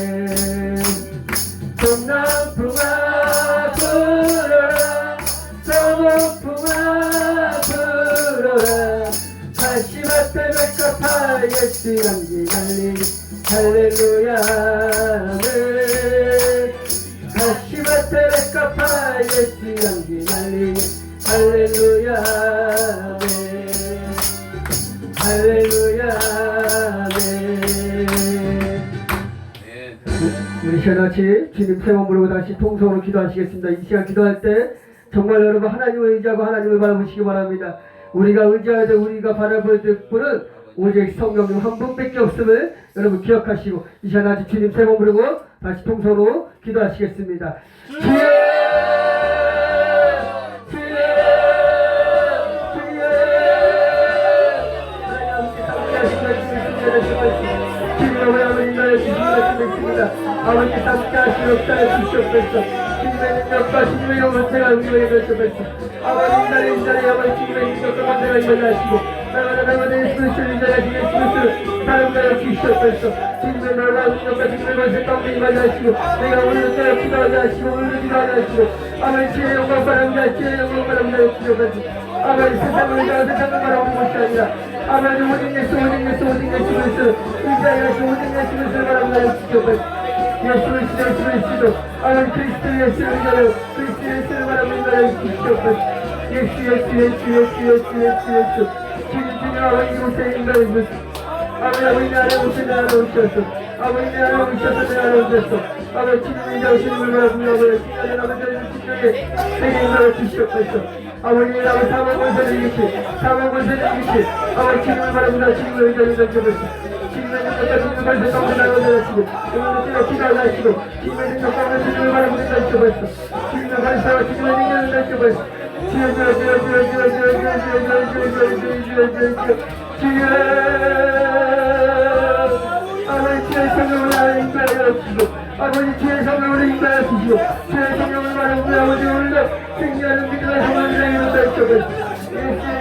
동남풍아 불어라, 서북풍아 불어라, 다시마태 백합화 예수 양지 달리 할렐루야 아멘. 다시마태 백합화 예수 양지 달리 할렐루야 아멘. 할렐루야 아멘. 우리 시간같이 주님 세번 부르고 다시 통성으로 기도하시겠습니다. 이 시간 기도할 때 정말 여러분 하나님을 의지하고 하나님을 바라보시기 바랍니다. 우리가 의지해야 돼, 우리가 바라볼 분은 오직 성령님 한 분밖에 없음을 여러분 기억하시고 이 시간같이 주님 세번 부르고 다시 통성으로 기도하시겠습니다. 주여 주여 주여 주님의 아버지 나의 주신 말씀을 있습니다. 아버지 함께 하시옵소서 주시옵소서. 주님의 능력과 주님의 영원세가 의미에 걸쳐버렸어. 아버지 나의 인자의 아버지 주님의 능력과 권세가 임하시고 날마다 예수 그리스도를 인자하시고 예수 그리스도를 사랑하여 주시옵소서. 주님의 나라 능력과 주님의 권세 가운데 임하시고 내가 오늘도 때려 기도하게 하시고 오늘도 기도하게 하시고 아버지 주의 영광 바랍니다. 주의 영광 바랍니다. 주시옵소서. 아버지 세상을 위하여 세상을 바라보는 것이 아니라 아버지 오직 예수 오직 예수 오직 예수 그리스도 인자의 예수 오직 예수 그리스도를 바랍니다. 주시옵소서. 예수 그리스도 아버지 그리스도 예수를 위하여 그리스도 예수를 바라보는 주시옵소서. 예수 주님 아버지 곳에 인간을 주시옵소서. 아버지 아버지 나를 오신 나를 오셨소. 아버지 나를 오셔서 나를 오셨소. 아버지 주님의 인자 오시는 걸 바라보며 아버지 주님의 아버지를 주님에게 세계 인간을 주시옵소서. 아버지 아버지 사망 권세를 이기시 아버지 주님을 바라보며 주님을 의지하는 자들을 주님의 능력과 주님의 권세 가운데 나눠주시고 오늘도 주님의 기도를 하시고 주님의 능력과 주님을 바라보는 자들을 주님의 권세와 주님의 능력을 주시고 아버지 주의 성령을 나를 인도하여 주시고 아버지 주의 성령을 인도하여 주시고 주의 성령을 나를 인도하여 주시고 생명하는 믿음의 성령을 이루다 주시고 예스